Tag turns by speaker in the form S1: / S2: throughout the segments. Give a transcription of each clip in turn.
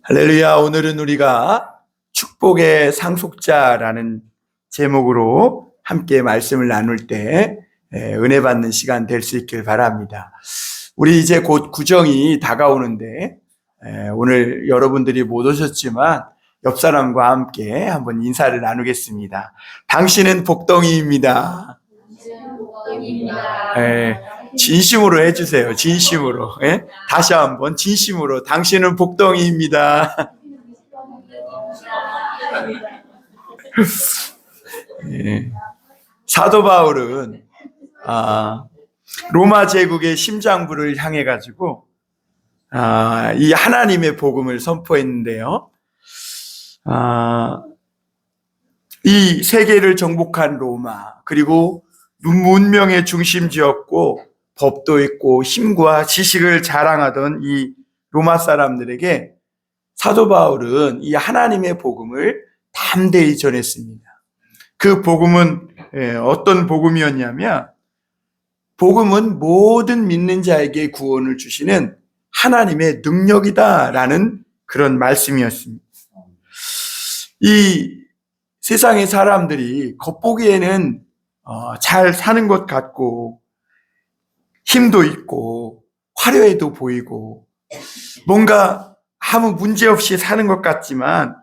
S1: 할렐루야. 오늘은 우리가 축복의 상속자라는 제목으로 함께 말씀을 나눌 때 은혜 받는 시간 될 수 있길 바랍니다. 우리 이제 곧 구정이 다가오는데 오늘 여러분들이 못 오셨지만 옆 사람과 함께 한번 인사를 나누겠습니다. 당신은 복덩이입니다. 진심으로 해주세요. 진심으로. 다시 한번 진심으로. 당신은 복덩이입니다. 사도 바울은 로마 제국의 심장부를 향해 가지고 이 하나님의 복음을 선포했는데요. 이 세계를 정복한 로마, 그리고 문명의 중심지였고 법도 있고 힘과 지식을 자랑하던 이 로마 사람들에게 사도 바울은 이 하나님의 복음을 담대히 전했습니다. 그 복음은 어떤 복음이었냐면, 복음은 모든 믿는 자에게 구원을 주시는 하나님의 능력이다라는 그런 말씀이었습니다. 이 세상의 사람들이 겉보기에는 잘 사는 것 같고 힘도 있고 화려해도 보이고 뭔가 아무 문제 없이 사는 것 같지만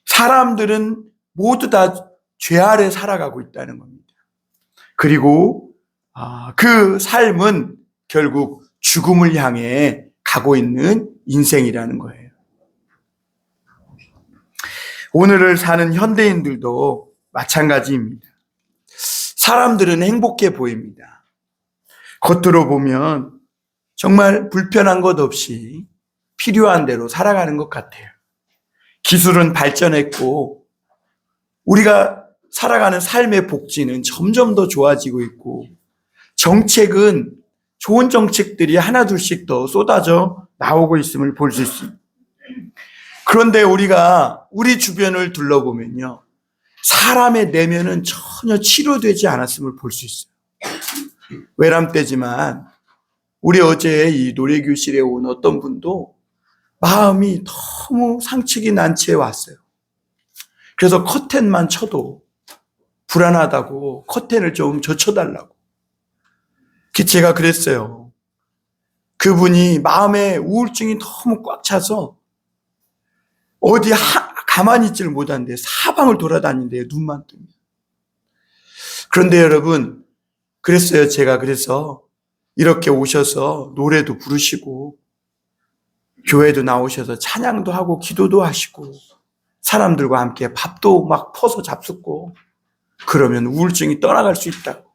S1: 사람들은 모두 다 죄 아래 살아가고 있다는 겁니다. 그리고 그 삶은 결국 죽음을 향해 가고 있는 인생이라는 거예요. 오늘을 사는 현대인들도 마찬가지입니다. 사람들은 행복해 보입니다. 겉으로 보면 정말 불편한 것 없이 필요한 대로 살아가는 것 같아요. 기술은 발전했고 우리가 살아가는 삶의 복지는 점점 더 좋아지고 있고 정책은 좋은 정책들이 하나둘씩 더 쏟아져 나오고 있음을 볼 수 있습니다. 그런데 우리가 우리 주변을 둘러보면요, 사람의 내면은 전혀 치료되지 않았음을 볼 수 있어요. 외람되지만 우리 어제 이 노래교실에 온 어떤 분도 마음이 너무 상처가 난 채 왔어요. 그래서 커튼만 쳐도 불안하다고 커튼을 좀 젖혀달라고. 제가 그랬어요. 그분이 마음에 우울증이 너무 꽉 차서 어디 가만히 있지를 못하는데 사방을 돌아다닌대요. 눈만 뜨면. 그런데 여러분, 그랬어요. 제가 그래서 이렇게 오셔서 노래도 부르시고 교회도 나오셔서 찬양도 하고 기도도 하시고 사람들과 함께 밥도 막 퍼서 잡숫고 그러면 우울증이 떠나갈 수 있다고.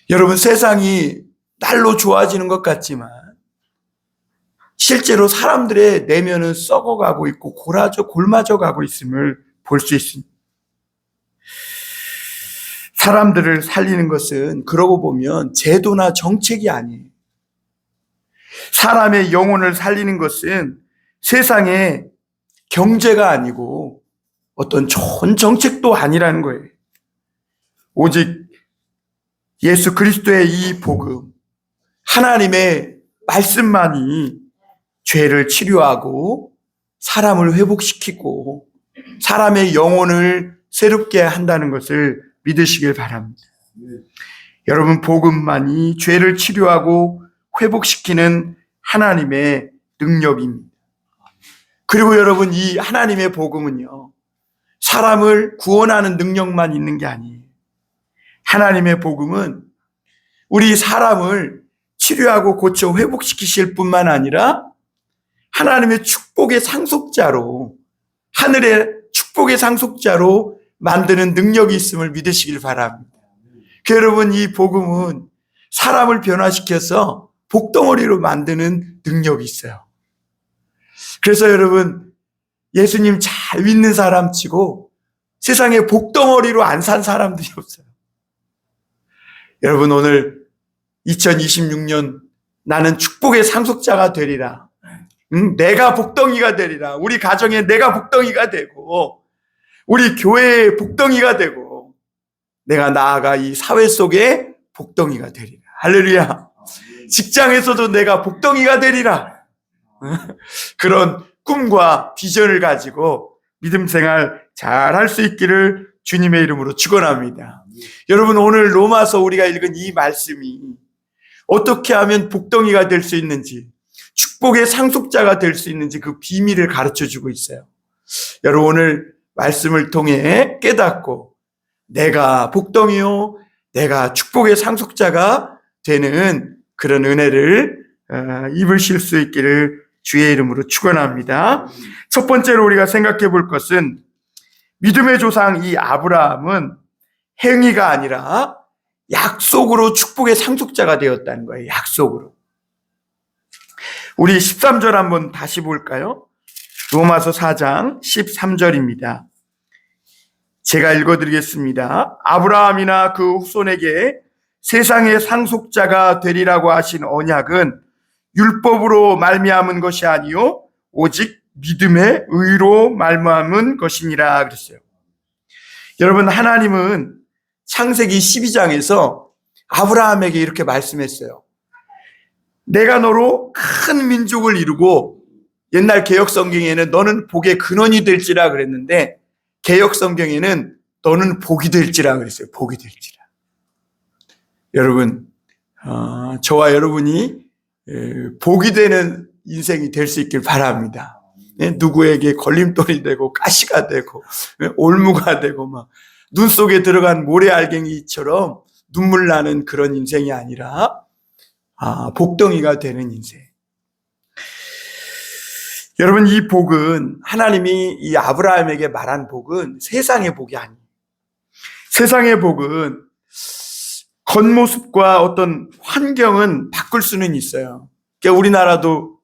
S1: 여러분, 세상이 날로 좋아지는 것 같지만 실제로 사람들의 내면은 썩어가고 있고 골마져 가고 있음을 볼 수 있습니다. 사람들을 살리는 것은 그러고 보면 제도나 정책이 아니에요. 사람의 영혼을 살리는 것은 세상의 경제가 아니고 어떤 좋은 정책도 아니라는 거예요. 오직 예수 그리스도의 이 복음, 하나님의 말씀만이 죄를 치료하고 사람을 회복시키고 사람의 영혼을 새롭게 한다는 것을 믿으시길 바랍니다. 여러분, 복음만이 죄를 치료하고 회복시키는 하나님의 능력입니다. 그리고 여러분, 이 하나님의 복음은요, 사람을 구원하는 능력만 있는 게 아니에요. 하나님의 복음은 우리 사람을 치료하고 고쳐 회복시키실 뿐만 아니라 하나님의 축복의 상속자로, 하늘의 축복의 상속자로 만드는 능력이 있음을 믿으시길 바랍니다. 여러분, 이 복음은 사람을 변화시켜서 복덩어리로 만드는 능력이 있어요. 그래서 여러분, 예수님 잘 믿는 사람 치고 세상에 복덩어리로 안 산 사람들이 없어요. 여러분, 오늘 2026년 나는 축복의 상속자가 되리라. 내가 복덩이가 되리라. 우리 가정에 내가 복덩이가 되고 우리 교회의 복덩이가 되고 내가 나아가 이 사회 속에 복덩이가 되리라. 할렐루야. 직장에서도 내가 복덩이가 되리라. 그런 꿈과 비전을 가지고 믿음 생활 잘 할 수 있기를 주님의 이름으로 축원합니다. 여러분, 오늘 로마서 우리가 읽은 이 말씀이 어떻게 하면 복덩이가 될 수 있는지, 축복의 상속자가 될 수 있는지 그 비밀을 가르쳐주고 있어요. 여러분, 오늘 말씀을 통해 깨닫고 내가 복덩이요, 내가 축복의 상속자가 되는 그런 은혜를 입으실 수 있기를 주의 이름으로 축원합니다. 첫 번째로 우리가 생각해 볼 것은 믿음의 조상 이 아브라함은 행위가 아니라 약속으로 축복의 상속자가 되었다는 거예요. 약속으로. 우리 13절 한번 다시 볼까요? 로마서 4장 13절입니다. 제가 읽어드리겠습니다. 아브라함이나 그 후손에게 세상의 상속자가 되리라고 하신 언약은 율법으로 말미암은 것이 아니요 오직 믿음의 의로 말미암은 것이니라 그랬어요. 여러분, 하나님은 창세기 12장에서 아브라함에게 이렇게 말씀했어요. 내가 너로 큰 민족을 이루고, 옛날 개역 성경에는 너는 복의 근원이 될지라 그랬는데 개역 성경에는 너는 복이 될지라 그랬어요. 복이 될지라. 여러분, 저와 여러분이 복이 되는 인생이 될 수 있길 바랍니다. 누구에게 걸림돌이 되고 가시가 되고 올무가 되고 막 눈 속에 들어간 모래알갱이처럼 눈물 나는 그런 인생이 아니라 복덩이가 되는 인생. 여러분, 이 복은, 하나님이 이 아브라함에게 말한 복은 세상의 복이 아니에요. 세상의 복은 겉모습과 어떤 환경은 바꿀 수는 있어요. 그러니까 우리나라도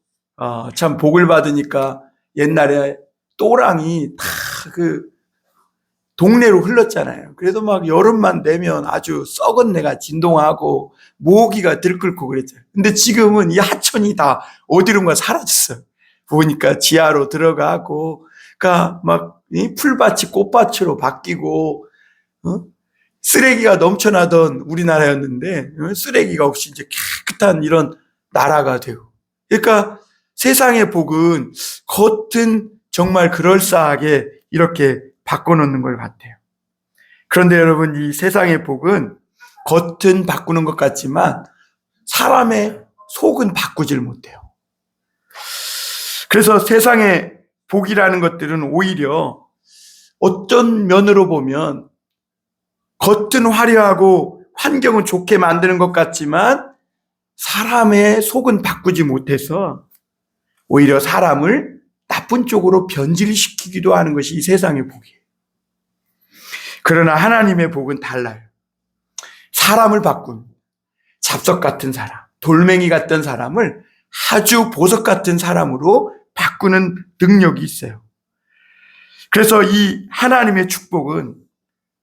S1: 참 복을 받으니까 옛날에 또랑이 다 그 동네로 흘렀잖아요. 그래도 막 여름만 되면 아주 썩은 내가 진동하고 모기가 들끓고 그랬잖아요. 근데 지금은 이 하천이 다 어디론가 사라졌어요. 보니까 지하로 들어가고, 그러니까 막 풀밭이 꽃밭으로 바뀌고, 쓰레기가 넘쳐나던 우리나라였는데 쓰레기가 없이 이제 깨끗한 이런 나라가 되고. 그러니까 세상의 복은 겉은 정말 그럴싸하게 이렇게 바꿔놓는 걸 같아요. 그런데 여러분, 이 세상의 복은 겉은 바꾸는 것 같지만 사람의 속은 바꾸질 못해요. 그래서 세상의 복이라는 것들은 오히려 어떤 면으로 보면 겉은 화려하고 환경은 좋게 만드는 것 같지만 사람의 속은 바꾸지 못해서 오히려 사람을 나쁜 쪽으로 변질시키기도 하는 것이 이 세상의 복이에요. 그러나 하나님의 복은 달라요. 사람을 바꾼 잡석 같은 사람, 돌멩이 같은 사람을 아주 보석 같은 사람으로 바꾸는 능력이 있어요. 그래서 이 하나님의 축복은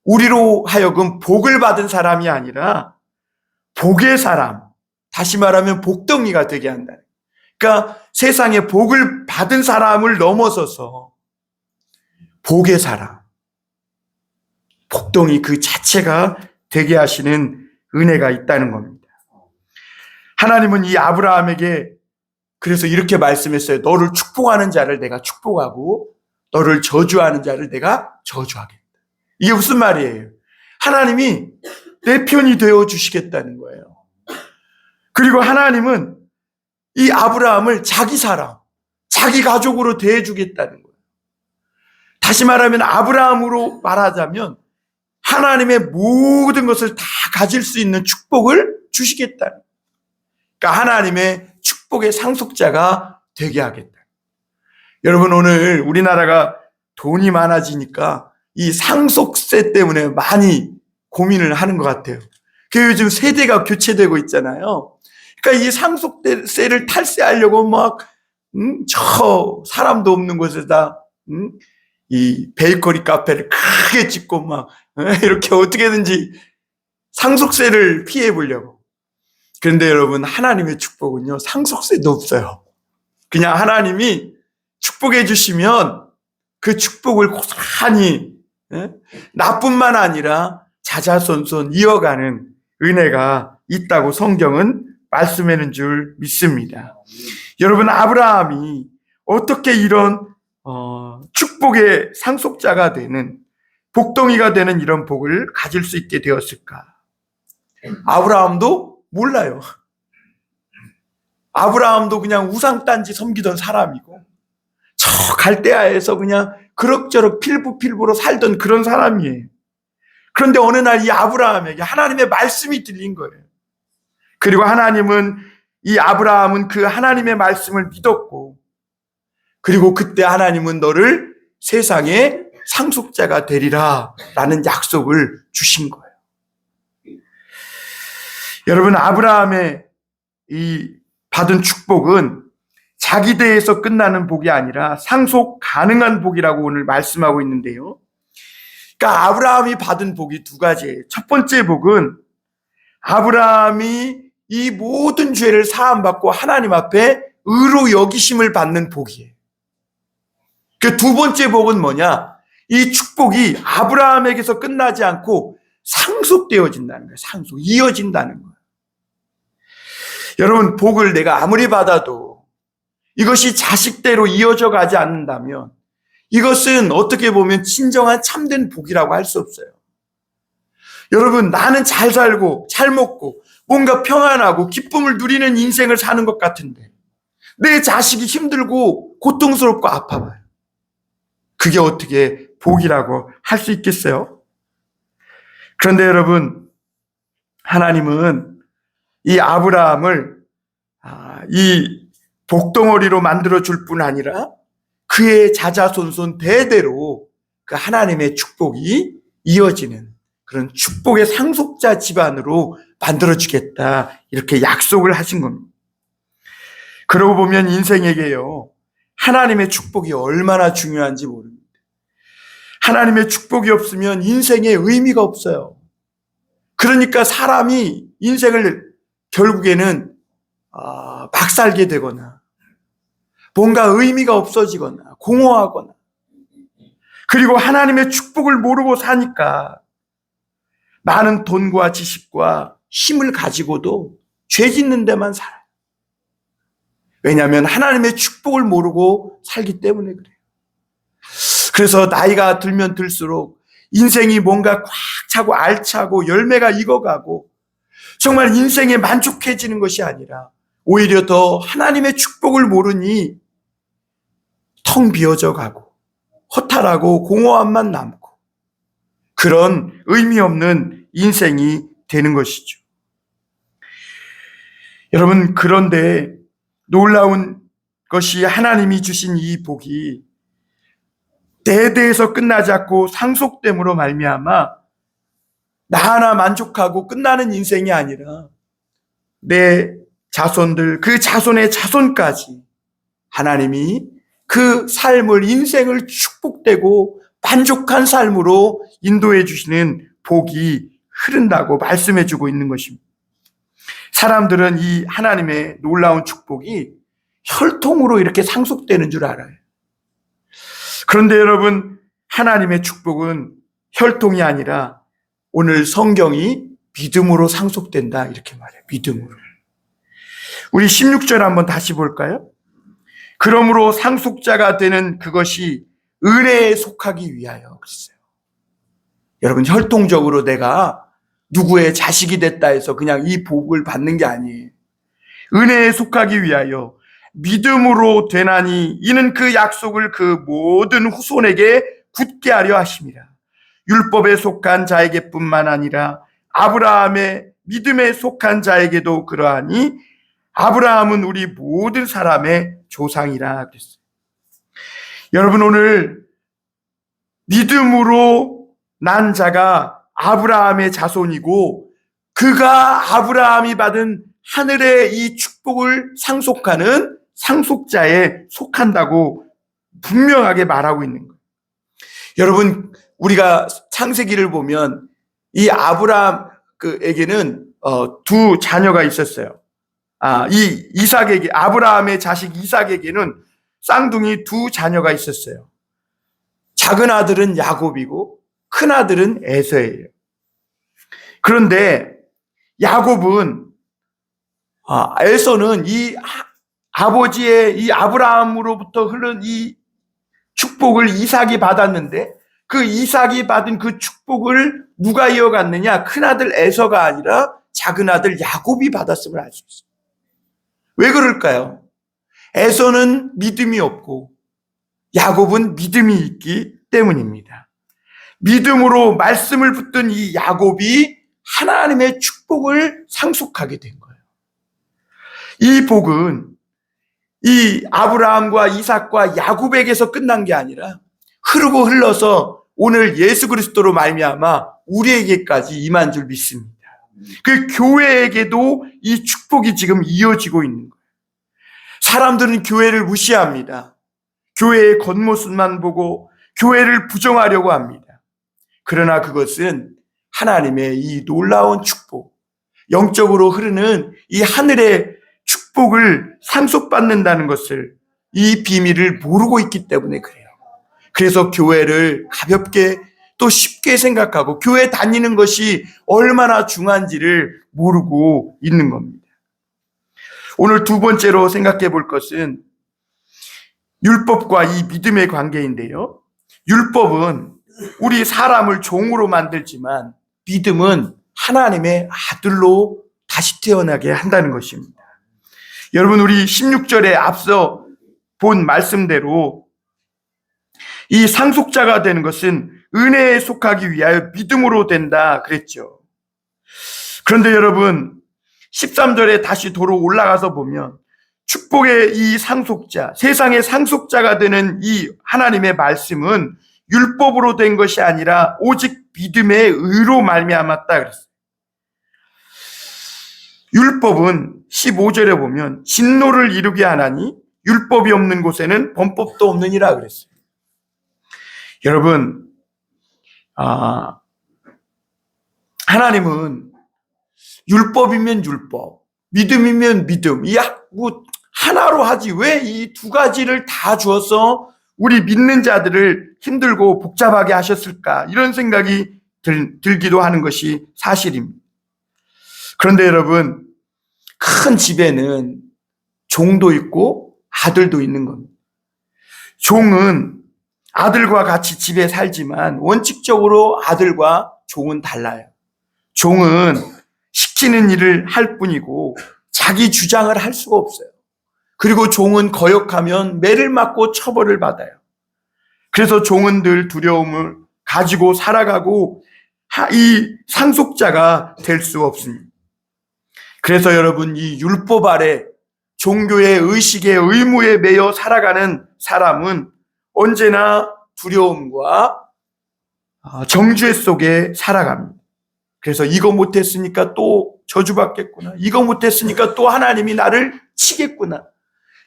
S1: 우리로 하여금 복을 받은 사람이 아니라 복의 사람, 다시 말하면 복덩이가 되게 한다. 그러니까 세상에 복을 받은 사람을 넘어서서 복의 사람, 복덩이 그 자체가 되게 하시는 은혜가 있다는 겁니다. 하나님은 이 아브라함에게 그래서 이렇게 말씀했어요. 너를 축복하는 자를 내가 축복하고 너를 저주하는 자를 내가 저주하겠다. 이게 무슨 말이에요? 하나님이 내 편이 되어 주시겠다는 거예요. 그리고 하나님은 이 아브라함을 자기 사람, 자기 가족으로 대해주겠다는 거예요. 다시 말하면 아브라함으로 말하자면 하나님의 모든 것을 다 가질 수 있는 축복을 주시겠다는 거예요. 그러니까 하나님의 축복의 상속자가 되게 하겠다. 여러분, 오늘 우리나라가 돈이 많아지니까 이 상속세 때문에 많이 고민을 하는 것 같아요. 그 요즘 세대가 교체되고 있잖아요. 그러니까 이 상속세를 탈세하려고 막 저 사람도 없는 곳에다 이 베이커리 카페를 크게 짓고 막 이렇게 어떻게든지 상속세를 피해 보려고. 그런데 여러분, 하나님의 축복은요, 상속세도 없어요. 그냥 하나님이 축복해 주시면 그 축복을 고스란히 나뿐만 아니라 자자손손 이어가는 은혜가 있다고 성경은 말씀하는 줄 믿습니다. 여러분, 아브라함이 어떻게 이런 축복의 상속자가 되는, 복덩이가 되는 이런 복을 가질 수 있게 되었을까? 아브라함도 몰라요. 아브라함도 그냥 우상단지 섬기던 사람이고, 저 갈대아에서 그냥 그럭저럭 필부필부로 살던 그런 사람이에요. 그런데 어느 날 이 아브라함에게 하나님의 말씀이 들린 거예요. 그리고 이 아브라함은 그 하나님의 말씀을 믿었고, 그리고 그때 하나님은 너를 세상의 상속자가 되리라 라는 약속을 주신 거예요. 여러분, 아브라함의 이 받은 축복은 자기 대에서 끝나는 복이 아니라 상속 가능한 복이라고 오늘 말씀하고 있는데요. 그러니까 아브라함이 받은 복이 두 가지예요. 첫 번째 복은 아브라함이 이 모든 죄를 사함받고 하나님 앞에 의로 여기심을 받는 복이에요. 그 두 번째 복은 뭐냐? 이 축복이 아브라함에게서 끝나지 않고 상속되어진다는 거예요. 이어진다는 거예요. 여러분, 복을 내가 아무리 받아도 이것이 자식대로 이어져 가지 않는다면 이것은 어떻게 보면 진정한 참된 복이라고 할 수 없어요. 여러분, 나는 잘 살고 잘 먹고 뭔가 평안하고 기쁨을 누리는 인생을 사는 것 같은데 내 자식이 힘들고 고통스럽고 아파봐요. 그게 어떻게 복이라고 할 수 있겠어요? 그런데 여러분, 하나님은 이 아브라함을 이 복덩어리로 만들어줄 뿐 아니라 그의 자자손손 대대로 그 하나님의 축복이 이어지는 그런 축복의 상속자 집안으로 만들어주겠다, 이렇게 약속을 하신 겁니다. 그러고 보면 인생에게요, 하나님의 축복이 얼마나 중요한지 모릅니다. 하나님의 축복이 없으면 인생에 의미가 없어요. 그러니까 사람이 인생을 결국에는 막 살게 되거나 뭔가 의미가 없어지거나 공허하거나, 그리고 하나님의 축복을 모르고 사니까 많은 돈과 지식과 힘을 가지고도 죄 짓는 데만 살아요. 왜냐하면 하나님의 축복을 모르고 살기 때문에 그래요. 그래서 나이가 들면 들수록 인생이 뭔가 꽉 차고 알차고 열매가 익어가고 정말 인생에 만족해지는 것이 아니라 오히려 더 하나님의 축복을 모르니 텅 비어져 가고 허탈하고 공허함만 남고 그런 의미 없는 인생이 되는 것이죠. 여러분, 그런데 놀라운 것이 하나님이 주신 이 복이 대대에서 끝나지 않고 상속됨으로 말미암아 나 하나 만족하고 끝나는 인생이 아니라 내 자손들, 그 자손의 자손까지 하나님이 그 삶을, 인생을 축복되고 만족한 삶으로 인도해 주시는 복이 흐른다고 말씀해 주고 있는 것입니다. 사람들은 이 하나님의 놀라운 축복이 혈통으로 이렇게 상속되는 줄 알아요. 그런데 여러분, 하나님의 축복은 혈통이 아니라 오늘 성경이 믿음으로 상속된다, 이렇게 말해요. 믿음으로. 우리 16절 한번 다시 볼까요? 그러므로 상속자가 되는 그것이 은혜에 속하기 위하여 그랬어요. 여러분, 혈통적으로 내가 누구의 자식이 됐다 해서 그냥 이 복을 받는 게 아니에요. 은혜에 속하기 위하여 믿음으로 되나니 이는 그 약속을 그 모든 후손에게 굳게 하려 하심이라. 율법에 속한 자에게뿐만 아니라 아브라함의 믿음에 속한 자에게도 그러하니 아브라함은 우리 모든 사람의 조상이라 그랬어요. 여러분, 오늘 믿음으로 난 자가 아브라함의 자손이고 그가 아브라함이 받은 하늘의 이 축복을 상속하는 상속자에 속한다고 분명하게 말하고 있는 거예요. 여러분, 우리가 창세기를 보면 이 아브라함에게는 두 자녀가 있었어요. 이 이삭에게, 아브라함의 자식 이삭에게는 쌍둥이 두 자녀가 있었어요. 작은 아들은 야곱이고 큰 아들은 에서예요. 그런데 야곱은 에서는 이 아버지의 이 아브라함으로부터 흐른 이 축복을 이삭이 받았는데 그 이삭이 받은 그 축복을 누가 이어갔느냐? 큰아들 에서가 아니라 작은아들 야곱이 받았음을 알 수 있어요. 왜 그럴까요? 에서는 믿음이 없고 야곱은 믿음이 있기 때문입니다. 믿음으로 말씀을 붙든 이 야곱이 하나님의 축복을 상속하게 된 거예요. 이 복은 이 아브라함과 이삭과 야곱에게서 끝난 게 아니라 흐르고 흘러서 오늘 예수 그리스도로 말미암아 우리에게까지 임한 줄 믿습니다. 그 교회에게도 이 축복이 지금 이어지고 있는 거예요. 사람들은 교회를 무시합니다. 교회의 겉모습만 보고 교회를 부정하려고 합니다. 그러나 그것은 하나님의 이 놀라운 축복, 영적으로 흐르는 이 하늘의 축복을 상속받는다는 것을, 이 비밀을 모르고 있기 때문에 그래요. 그래서 교회를 가볍게 또 쉽게 생각하고 교회 다니는 것이 얼마나 중요한지를 모르고 있는 겁니다. 오늘 두 번째로 생각해 볼 것은 율법과 이 믿음의 관계인데요. 율법은 우리 사람을 종으로 만들지만 믿음은 하나님의 아들로 다시 태어나게 한다는 것입니다. 여러분, 우리 16절에 앞서 본 말씀대로 이 상속자가 되는 것은 은혜에 속하기 위하여 믿음으로 된다 그랬죠. 그런데 여러분, 13절에 다시 도로 올라가서 보면 축복의 이 상속자, 세상의 상속자가 되는 이 하나님의 말씀은 율법으로 된 것이 아니라 오직 믿음의 의로 말미암았다 그랬어요. 율법은 15절에 보면 진노를 이루게 하나니 율법이 없는 곳에는 범법도 없느니라 그랬어요. 여러분, 하나님은 율법이면 율법, 믿음이면 믿음, 하나로 하지 왜 이 두 가지를 다 주어서 우리 믿는 자들을 힘들고 복잡하게 하셨을까? 이런 생각이 들기도 하는 것이 사실입니다. 그런데 여러분, 큰 집에는 종도 있고 아들도 있는 겁니다. 종은 아들과 같이 집에 살지만 원칙적으로 아들과 종은 달라요. 종은 시키는 일을 할 뿐이고 자기 주장을 할 수가 없어요. 그리고 종은 거역하면 매를 맞고 처벌을 받아요. 그래서 종은 늘 두려움을 가지고 살아가고 이 상속자가 될 수 없습니다. 그래서 여러분, 이 율법 아래 종교의 의식의 의무에 매여 살아가는 사람은 언제나 두려움과 정죄 속에 살아갑니다. 그래서 이거 못했으니까 또 저주받겠구나. 이거 못했으니까 또 하나님이 나를 치겠구나.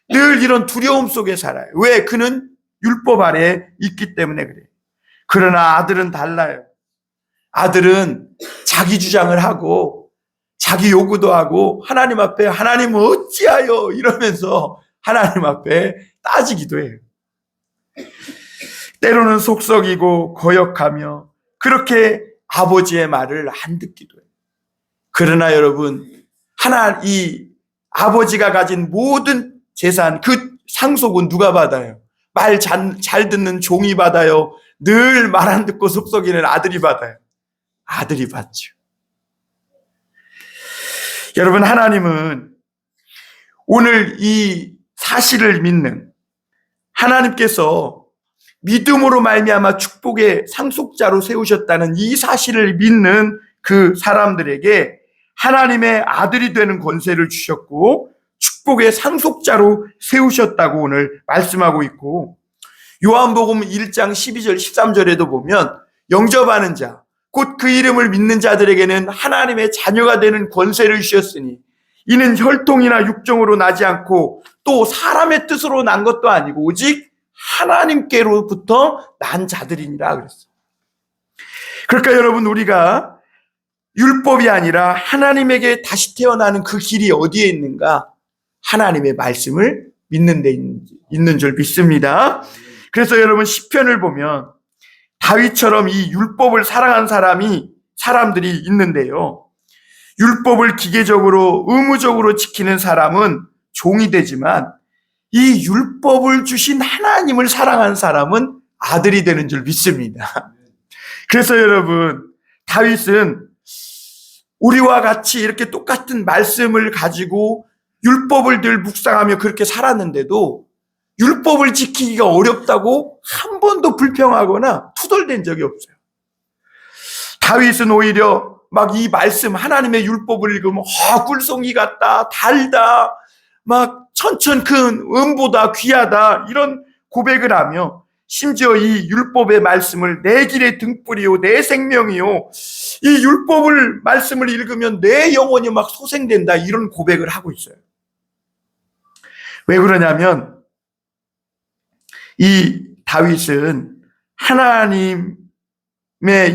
S1: 늘 이런 두려움 속에 살아요. 왜? 그는 율법 아래 있기 때문에 그래요. 그러나 아들은 달라요. 아들은 자기 주장을 하고 자기 요구도 하고 하나님 앞에 하나님 어찌하여 이러면서 하나님 앞에 따지기도 해요. 때로는 속썩이고 거역하며 그렇게 아버지의 말을 안 듣기도 해요. 그러나 여러분, 이 아버지가 가진 모든 재산, 그 상속은 누가 받아요? 말 잘 듣는 종이 받아요? 늘 말 안 듣고 속썩이는 아들이 받아요? 아들이 받죠. 여러분, 하나님은 오늘 이 사실을 믿는, 하나님께서 믿음으로 말미암아 축복의 상속자로 세우셨다는 이 사실을 믿는 그 사람들에게 하나님의 아들이 되는 권세를 주셨고 축복의 상속자로 세우셨다고 오늘 말씀하고 있고, 요한복음 1장 12절 13절에도 보면 영접하는 자, 곧 그 이름을 믿는 자들에게는 하나님의 자녀가 되는 권세를 주셨으니 이는 혈통이나 육정으로 나지 않고 또 사람의 뜻으로 난 것도 아니고 오직 하나님께로부터 난 자들이니라 그랬어요. 그러니까 여러분, 우리가 율법이 아니라 하나님에게 다시 태어나는 그 길이 어디에 있는가? 하나님의 말씀을 믿는 데 있는 줄 믿습니다. 그래서 여러분, 시편을 보면 다윗처럼 이 율법을 사랑한 사람들이 있는데요. 율법을 기계적으로 의무적으로 지키는 사람은 종이 되지만 이 율법을 주신 하나님을 사랑한 사람은 아들이 되는 줄 믿습니다. 그래서 여러분, 다윗은 우리와 같이 이렇게 똑같은 말씀을 가지고 율법을 늘 묵상하며 그렇게 살았는데도 율법을 지키기가 어렵다고 한 번도 불평하거나 투덜댄 적이 없어요. 다윗은 오히려 막 이 말씀, 하나님의 율법을 읽으면 꿀송이 같다, 달다, 막 천천 큰 은보다 귀하다, 이런 고백을 하며 심지어 이 율법의 말씀을 내 길의 등불이요 내 생명이요, 이 율법을 말씀을 읽으면 내 영혼이 막 소생된다, 이런 고백을 하고 있어요. 왜 그러냐면 이 다윗은 하나님의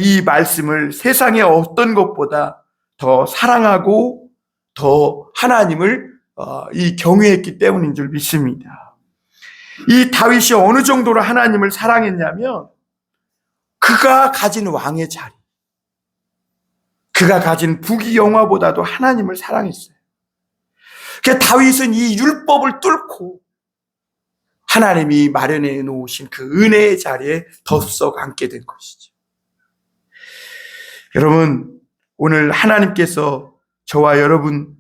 S1: 이 말씀을 세상의 어떤 것보다 더 사랑하고 더 하나님을 이 경외했기 때문인 줄 믿습니다. 이 다윗이 어느 정도로 하나님을 사랑했냐면 그가 가진 왕의 자리, 그가 가진 부귀영화보다도 하나님을 사랑했어요. 그러니까 다윗은 이 율법을 뚫고 하나님이 마련해 놓으신 그 은혜의 자리에 덥석 앉게 된 것이죠. 여러분, 오늘 하나님께서 저와 여러분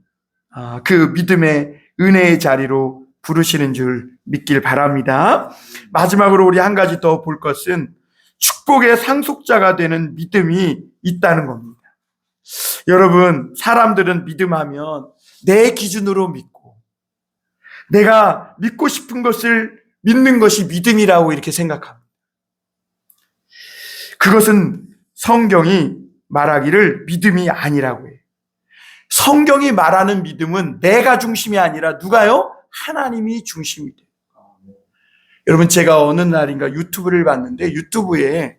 S1: 그 믿음의 은혜의 자리로 부르시는 줄 믿길 바랍니다. 마지막으로 우리 한 가지 더 볼 것은 축복의 상속자가 되는 믿음이 있다는 겁니다. 여러분, 사람들은 믿음하면 내 기준으로 믿고 내가 믿고 싶은 것을 믿는 것이 믿음이라고 이렇게 생각합니다. 그것은 성경이 말하기를 믿음이 아니라고 해요. 성경이 말하는 믿음은 내가 중심이 아니라 누가요? 하나님이 중심이 돼요. 여러분, 제가 어느 날인가 유튜브를 봤는데 유튜브에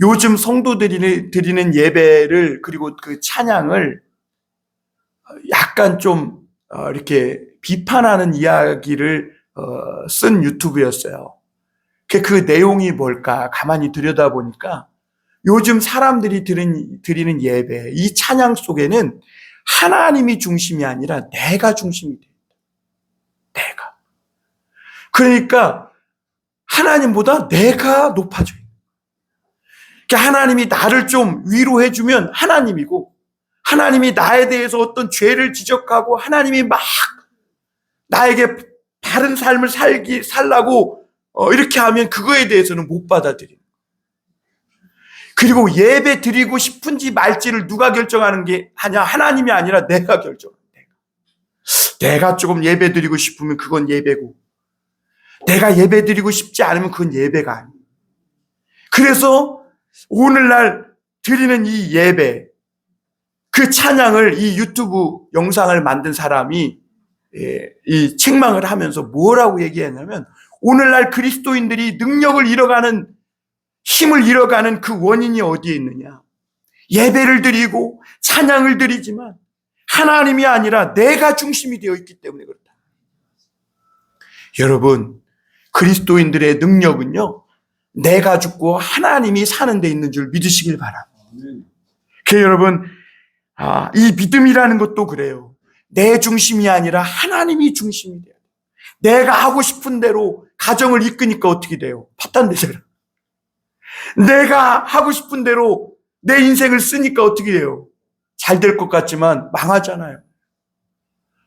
S1: 요즘 성도들이 드리는 예배를 그리고 그 찬양을 약간 좀 이렇게 비판하는 이야기를 쓴 유튜브였어요. 그 내용이 뭘까 가만히 들여다보니까 요즘 사람들이 드리는 예배, 이 찬양 속에는 하나님이 중심이 아니라 내가 중심이 돼요. 내가. 그러니까 하나님보다 내가 높아져요. 그러니까 하나님이 나를 좀 위로해주면 하나님이고, 하나님이 나에 대해서 어떤 죄를 지적하고 하나님이 막 나에게 바른 삶을 살라고 이렇게 하면 그거에 대해서는 못 받아들여요. 그리고 예배 드리고 싶은지 말지를 누가 결정하는 게 하냐? 하나님이 아니라 내가 결정해요. 내가 조금 예배 드리고 싶으면 그건 예배고, 내가 예배 드리고 싶지 않으면 그건 예배가 아니에요. 그래서 오늘날 드리는 이 예배, 그 찬양을 이 유튜브 영상을 만든 사람이 이 책망을 하면서 뭐라고 얘기했냐면, 오늘날 그리스도인들이 능력을 잃어가는, 힘을 잃어가는 그 원인이 어디에 있느냐? 예배를 드리고 찬양을 드리지만 하나님이 아니라 내가 중심이 되어 있기 때문에 그렇다. 여러분, 그리스도인들의 능력은요, 내가 죽고 하나님이 사는 데 있는 줄 믿으시길 바랍니다. 그래서 여러분, 이 믿음이라는 것도 그래요. 내 중심이 아니라 하나님이 중심이 돼요. 내가 하고 싶은 대로 가정을 이끄니까 어떻게 돼요? 파탄되잖아. 내가 하고 싶은 대로 내 인생을 쓰니까 어떻게 돼요? 잘 될 것 같지만 망하잖아요.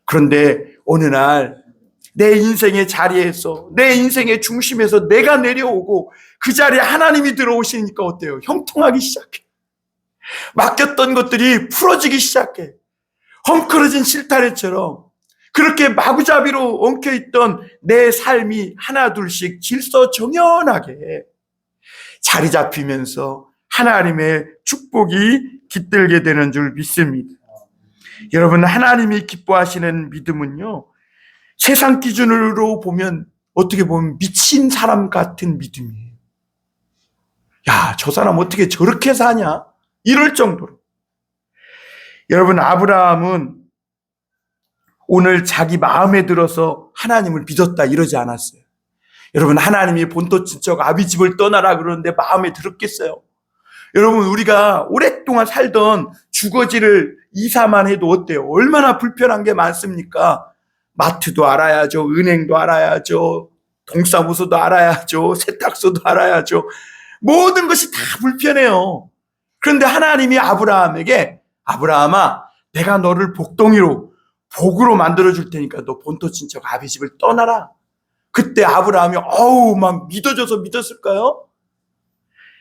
S1: 그런데 어느 날 내 인생의 자리에서, 내 인생의 중심에서 내가 내려오고 그 자리에 하나님이 들어오시니까 어때요? 형통하기 시작해. 맡겼던 것들이 풀어지기 시작해. 헝클어진 실타래처럼 그렇게 마구잡이로 엉켜있던 내 삶이 하나둘씩 질서정연하게 자리 잡히면서 하나님의 축복이 깃들게 되는 줄 믿습니다. 여러분, 하나님이 기뻐하시는 믿음은요, 세상 기준으로 보면 어떻게 보면 미친 사람 같은 믿음이에요. 야, 저 사람 어떻게 저렇게 사냐? 이럴 정도로. 여러분, 아브라함은 오늘 자기 마음에 들어서 하나님을 믿었다 이러지 않았어요. 여러분, 하나님이 본토 친척 아비집을 떠나라 그러는데 마음에 들었겠어요? 여러분, 우리가 오랫동안 살던 주거지를 이사만 해도 어때요? 얼마나 불편한 게 많습니까? 마트도 알아야죠. 은행도 알아야죠. 동사무소도 알아야죠. 세탁소도 알아야죠. 모든 것이 다 불편해요. 그런데 하나님이 아브라함에게 아브라함아, 내가 너를 복덩이로 복으로 만들어줄 테니까 너 본토 친척 아비 집을 떠나라. 그때 아브라함이 막 믿어져서 믿었을까요?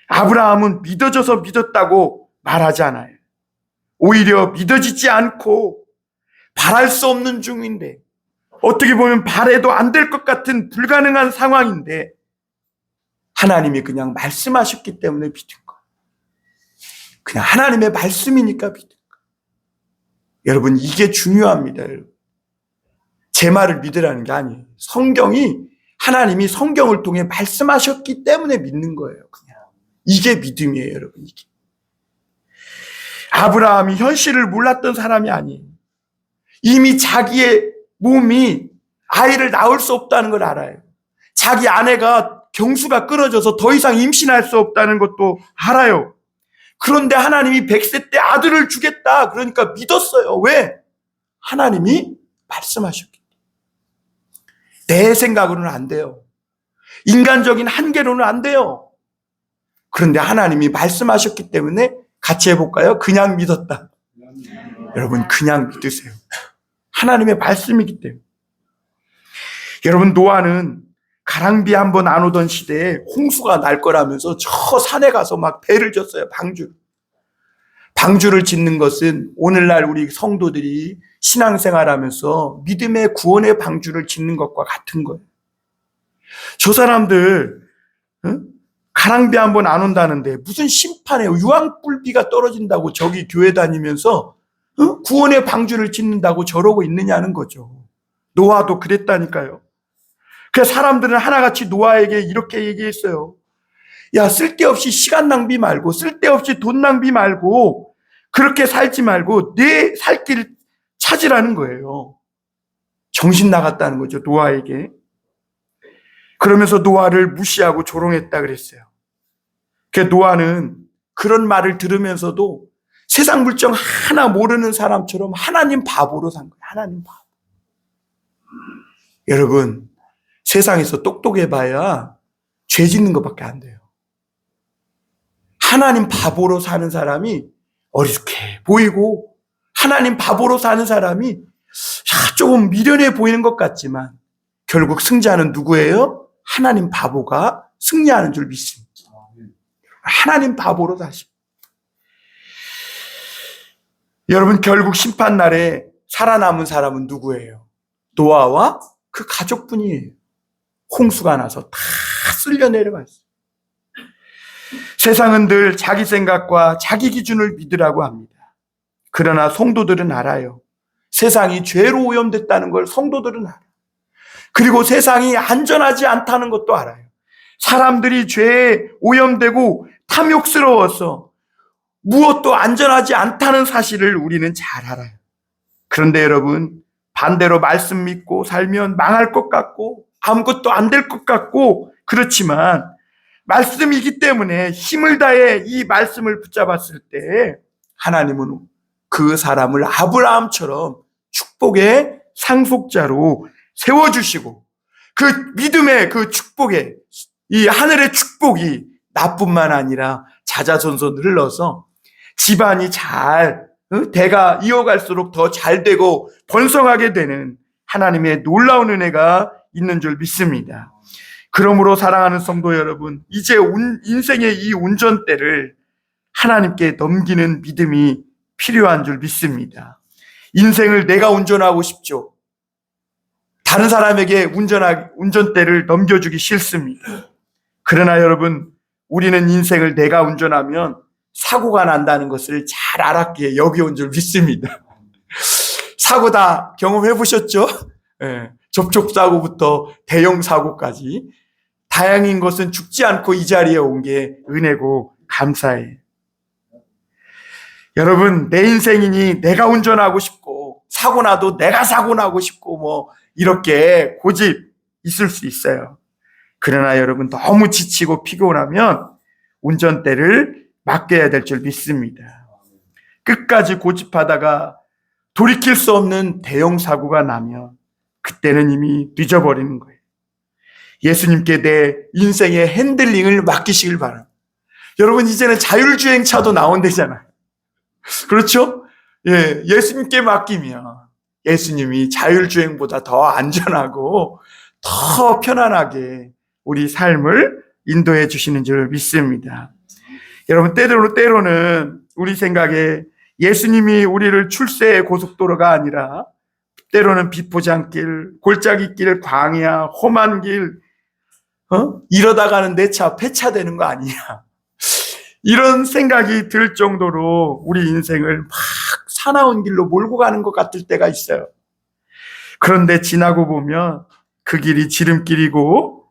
S1: 아브라함은 믿어져서 믿었다고 말하지 않아요. 오히려 믿어지지 않고 바랄 수 없는 중인데, 어떻게 보면 바래도 안 될 것 같은 불가능한 상황인데 하나님이 그냥 말씀하셨기 때문에 믿은 거예요. 그냥 하나님의 말씀이니까 믿은 거예요. 여러분, 이게 중요합니다. 여러분. 제 말을 믿으라는 게 아니에요. 하나님이 성경을 통해 말씀하셨기 때문에 믿는 거예요. 그냥 이게 믿음이에요. 여러분. 이게 아브라함이 현실을 몰랐던 사람이 아니에요. 이미 자기의 몸이 아이를 낳을 수 없다는 걸 알아요. 자기 아내가 경수가 끊어져서 더 이상 임신할 수 없다는 것도 알아요. 그런데 하나님이 100세 때 아들을 주겠다. 그러니까 믿었어요. 왜? 하나님이 말씀하셨기 때문에. 내 생각으로는 안 돼요. 인간적인 한계로는 안 돼요. 그런데 하나님이 말씀하셨기 때문에 같이 해볼까요? 그냥 믿었다. 여러분, 그냥 믿으세요. 하나님의 말씀이기 때문에. 여러분, 노아는 가랑비 한 번 안 오던 시대에 홍수가 날 거라면서 저 산에 가서 막 배를 졌어요. 방주를 짓는 것은 오늘날 우리 성도들이 신앙생활하면서 믿음의 구원의 방주를 짓는 것과 같은 거예요. 저 사람들 가랑비 한 번 안 온다는데 무슨 심판에 유황불비가 떨어진다고 저기 교회 다니면서 구원의 방주를 짓는다고 저러고 있느냐는 거죠. 노아도 그랬다니까요. 그래서 사람들은 하나같이 노아에게 이렇게 얘기했어요. 야, 쓸데없이 시간 낭비 말고, 쓸데없이 돈 낭비 말고, 그렇게 살지 말고 내 살 길 찾으라는 거예요. 정신 나갔다는 거죠, 노아에게. 그러면서 노아를 무시하고 조롱했다 그랬어요. 그 노아는 그런 말을 들으면서도 세상 물정 하나 모르는 사람처럼 하나님 바보로 산 거예요. 하나님 바보. 여러분, 세상에서 똑똑해봐야 죄 짓는 것밖에 안 돼요. 하나님 바보로 사는 사람이 어리숙해 보이고, 하나님 바보로 사는 사람이 조금 미련해 보이는 것 같지만 결국 승자는 누구예요? 하나님 바보가 승리하는 줄 믿습니다. 하나님 바보로 사십니다. 여러분, 결국 심판날에 살아남은 사람은 누구예요? 노아와 그 가족뿐이에요. 홍수가 나서 다 쓸려 내려갔어요. 세상은 늘 자기 생각과 자기 기준을 믿으라고 합니다. 그러나 성도들은 알아요. 세상이 죄로 오염됐다는 걸 성도들은 알아요. 그리고 세상이 안전하지 않다는 것도 알아요. 사람들이 죄에 오염되고 탐욕스러워서 무엇도 안전하지 않다는 사실을 우리는 잘 알아요. 그런데 여러분, 반대로 말씀 믿고 살면 망할 것 같고 아무것도 안 될 것 같고 그렇지만 말씀이기 때문에 힘을 다해 이 말씀을 붙잡았을 때 하나님은 그 사람을 아브라함처럼 축복의 상속자로 세워주시고 그 믿음의 그 축복에 이 하늘의 축복이 나뿐만 아니라 자자손손 흘러서 집안이 잘 대가 이어갈수록 더 잘 되고 번성하게 되는 하나님의 놀라운 은혜가 있는 줄 믿습니다. 그러므로 사랑하는 성도 여러분, 이제 인생의 이 운전대를 하나님께 넘기는 믿음이 필요한 줄 믿습니다. 인생을 내가 운전하고 싶죠. 다른 사람에게 운전대를 넘겨주기 싫습니다. 그러나 여러분, 우리는 인생을 내가 운전하면 사고가 난다는 것을 잘 알았기에 여기 온 줄 믿습니다. 사고 다 경험해 보셨죠? 네, 접촉사고부터 대형 사고까지 다행인 것은 죽지 않고 이 자리에 온 게 은혜고 감사해요. 여러분, 내 인생이니 내가 운전하고 싶고 사고 나도 내가 사고 나고 싶고 뭐 이렇게 고집 있을 수 있어요. 그러나 여러분, 너무 지치고 피곤하면 운전대를 맡겨야 될 줄 믿습니다. 끝까지 고집하다가 돌이킬 수 없는 대형 사고가 나면 그때는 이미 늦어버리는 거예요. 예수님께 내 인생의 핸들링을 맡기시길 바랍니다. 여러분, 이제는 자율주행차도 나온대잖아요. 그렇죠? 예, 예수님께 맡기면 예수님이 자율주행보다 더 안전하고 더 편안하게 우리 삶을 인도해 주시는 줄 믿습니다. 여러분, 때로는 우리 생각에 예수님이 우리를 출세의 고속도로가 아니라 때로는 비포장길, 골짜기길, 광야, 험한 길, 이러다가는 내 차 폐차되는 거 아니냐, 이런 생각이 들 정도로 우리 인생을 막 사나운 길로 몰고 가는 것 같을 때가 있어요. 그런데 지나고 보면 그 길이 지름길이고,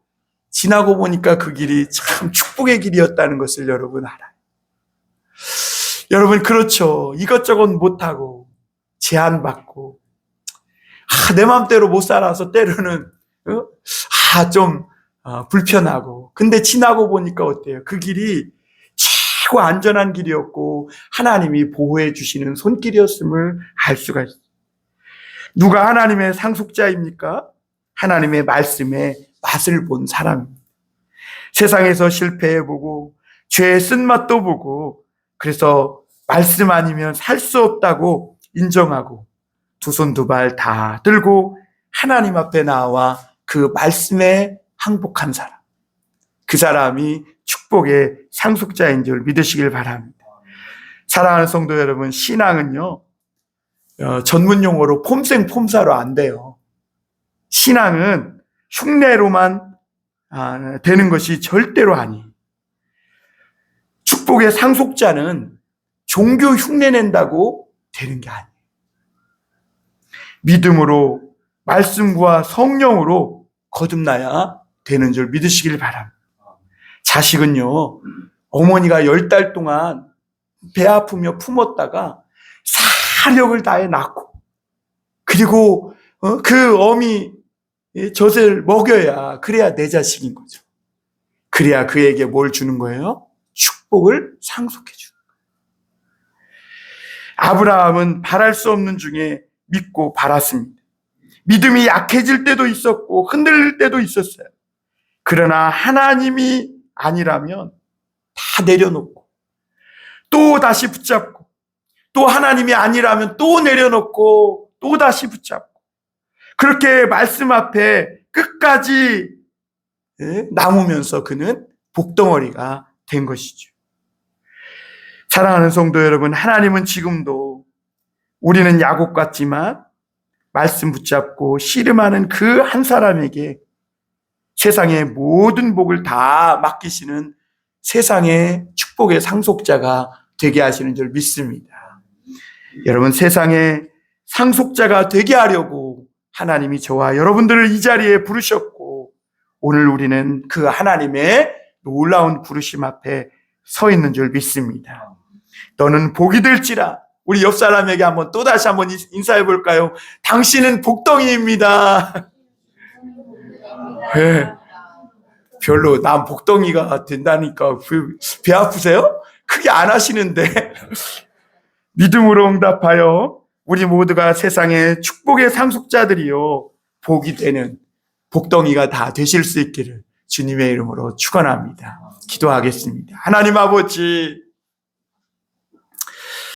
S1: 지나고 보니까 그 길이 참 축복의 길이었다는 것을 여러분 알아요. 여러분, 그렇죠. 이것저것 못하고 제한받고 내 마음대로 못 살아서 때로는 좀 불편하고, 근데 지나고 보니까 어때요? 그 길이 최고 안전한 길이었고 하나님이 보호해 주시는 손길이었음을 알 수가 있어요. 누가 하나님의 상속자입니까? 하나님의 말씀의 맛을 본 사람입니다. 세상에서 실패해보고 죄의 쓴맛도 보고, 그래서 말씀 아니면 살 수 없다고 인정하고 두 손 두 발 다 들고 하나님 앞에 나와 그 말씀에 항복한 사람, 그 사람이 축복의 상속자인 줄 믿으시길 바랍니다. 사랑하는 성도 여러분, 신앙은요 전문 용어로 폼생폼사로 안 돼요. 신앙은 흉내로만 되는 것이 절대로 아니에요. 축복의 상속자는 종교 흉내낸다고 되는 게 아니에요. 믿음으로, 말씀과 성령으로 거듭나야 되는 줄 믿으시길 바랍니다. 자식은요, 어머니가 10달 동안 배 아프며 품었다가 사력을 다해 낳고, 그리고 그 어미 젖을 먹여야, 그래야 내 자식인 거죠. 그래야 그에게 뭘 주는 거예요? 축복을 상속해 주는 거예요. 아브라함은 바랄 수 없는 중에 믿고 바랐습니다. 믿음이 약해질 때도 있었고 흔들릴 때도 있었어요. 그러나 하나님이 아니라면 다 내려놓고 또 다시 붙잡고, 또 하나님이 아니라면 또 내려놓고 또 다시 붙잡고, 그렇게 말씀 앞에 끝까지 남으면서 그는 복덩어리가 된 것이죠. 사랑하는 성도 여러분, 하나님은 지금도, 우리는 야곱 같지만 말씀 붙잡고 씨름하는 그 한 사람에게 세상의 모든 복을 다 맡기시는 세상의 축복의 상속자가 되게 하시는 줄 믿습니다. 여러분, 세상의 상속자가 되게 하려고 하나님이 저와 여러분들을 이 자리에 부르셨고, 오늘 우리는 그 하나님의 놀라운 부르심 앞에 서 있는 줄 믿습니다. 너는 복이 될지라. 우리 옆 사람에게 또다시 한번 인사해 볼까요? 당신은 복덩이입니다. 네. 별로 난 복덩이가 된다니까 배 아프세요? 크게 안 하시는데. 믿음으로 응답하여 우리 모두가 세상의 축복의 상속자들이요, 복이 되는 복덩이가 다 되실 수 있기를 주님의 이름으로 축원합니다. 기도하겠습니다. 하나님 아버지,